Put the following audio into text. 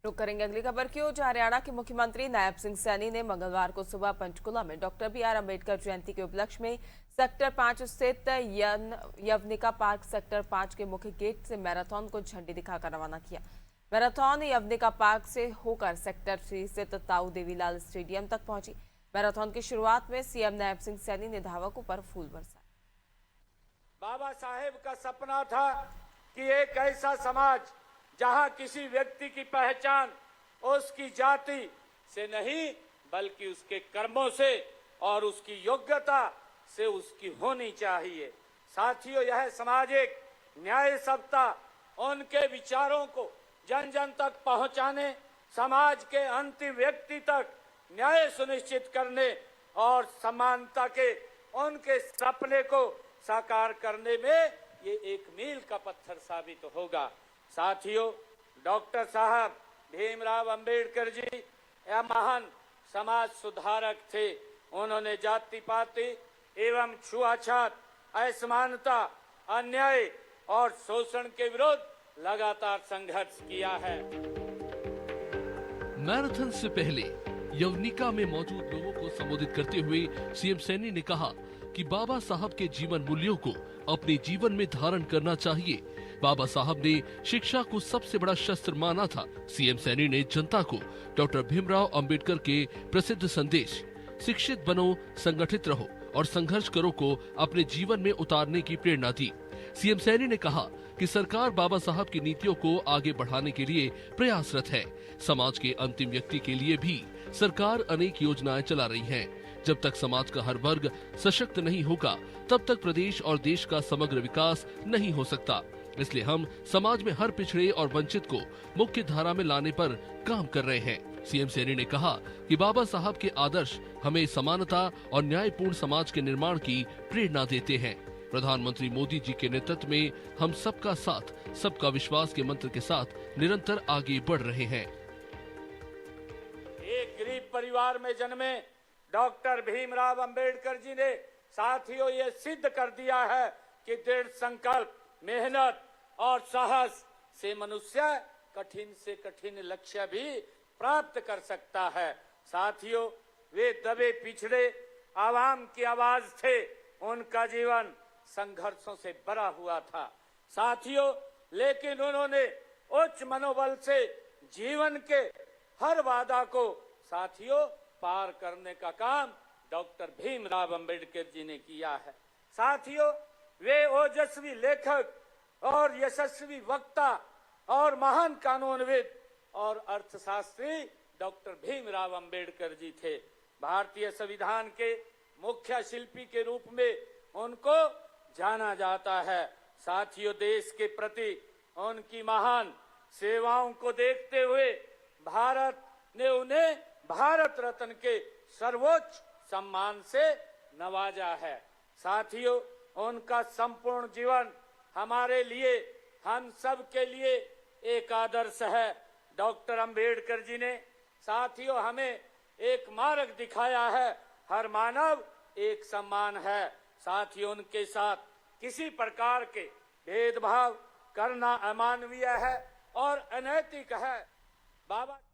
रुक करेंगे अगली खबर की ओर। हरियाणा के मुख्यमंत्री नायब सिंह सैनी ने मंगलवार को सुबह पंचकुला में डॉक्टर बी.आर. अम्बेडकर जयंती के उपलक्ष्य में सेक्टर 5 स्थित यवनिका पार्क सेक्टर 5 के मुख्य गेट से मैराथन को झंडी दिखाकर रवाना किया। मैराथन यवनिका पार्क से होकर सेक्टर 3 स्थित ताऊ देवीलाल स्टेडियम तक पहुंची। मैराथन की शुरुआत में सीएम नायब सिंह सैनी ने धावकों पर फूल बरसाए। बाबा साहेब का सपना था कि एक ऐसा समाज जहां किसी व्यक्ति की पहचान उसकी जाति से नहीं बल्कि उसके कर्मों से और उसकी योग्यता से उसकी होनी चाहिए। साथियों, यह सामाजिक न्याय सत्ता उनके विचारों को जन जन तक पहुंचाने, समाज के अंतिम व्यक्ति तक न्याय सुनिश्चित करने और समानता के उनके सपने को साकार करने में ये एक मील का पत्थर साबित होगा। साथियों, डॉक्टर साहब भीमराव अंबेडकर जी यह महान समाज सुधारक थे। उन्होंने जाति पाति एवं छुआछूत, असमानता, अन्याय और शोषण के विरुद्ध लगातार संघर्ष किया है। मैराथन से पहले यवनिका में मौजूद लोगों को संबोधित करते हुए सीएम सैनी ने कहा कि बाबा साहब के जीवन मूल्यों को अपने जीवन में धारण करना चाहिए। बाबा साहब ने शिक्षा को सबसे बड़ा शस्त्र माना था। सीएम सैनी ने जनता को डॉक्टर भीमराव अंबेडकर के प्रसिद्ध संदेश शिक्षित बनो, संगठित रहो और संघर्ष करो को अपने जीवन में उतारने की प्रेरणा दी। सीएम सैनी ने कहा कि सरकार बाबा साहब की नीतियों को आगे बढ़ाने के लिए प्रयासरत है। समाज के अंतिम व्यक्ति के लिए भी सरकार अनेक योजनाएं चला रही है। जब तक समाज का हर वर्ग सशक्त नहीं होगा तब तक प्रदेश और देश का समग्र विकास नहीं हो सकता। इसलिए हम समाज में हर पिछड़े और वंचित को मुख्य धारा में लाने पर काम कर रहे हैं। सीएम सैनी ने कहा कि बाबा साहब के आदर्श हमें समानता और न्यायपूर्ण समाज के निर्माण की प्रेरणा देते हैं। प्रधानमंत्री मोदी जी के नेतृत्व में हम सबका साथ, सबका विश्वास के मंत्र के साथ निरंतर आगे बढ़ रहे हैं। एक गरीब परिवार में जन्मे डॉक्टर भीमराव अंबेडकर जी ने साथियों ये सिद्ध कर दिया है कि दृढ़ संकल्प, मेहनत और साहस से मनुष्य कठिन से कठिन लक्ष्य भी प्राप्त कर सकता है। साथियों, वे दबे पिछड़े आवाम की आवाज थे। उनका जीवन संघर्षों से भरा हुआ था। साथियों, लेकिन उन्होंने उच्च मनोबल से जीवन के हर बाधा को साथियों पार करने का काम डॉक्टर भीमराव अंबेडकर जी ने किया है। साथियों, वे ओजस्वी लेखक और यशस्वी वक्ता और महान कानूनविद और अर्थशास्त्री डॉक्टर भीमराव अंबेडकर जी थे। भारतीय संविधान के मुख्य शिल्पी के रूप में उनको जाना जाता है। साथियों, देश के प्रति उनकी महान सेवाओं को देखते हुए भारत ने उन्हें भारत रत्न के सर्वोच्च सम्मान से नवाजा है। साथियों, उनका संपूर्ण जीवन हमारे लिए, हम सब के लिए एक आदर्श है। डॉक्टर अंबेडकर जी ने साथियों हमें एक मार्ग दिखाया है। हर मानव एक समान है। साथियों, उनके साथ किसी प्रकार के भेदभाव करना अमानवीय है और अनैतिक है। बाबा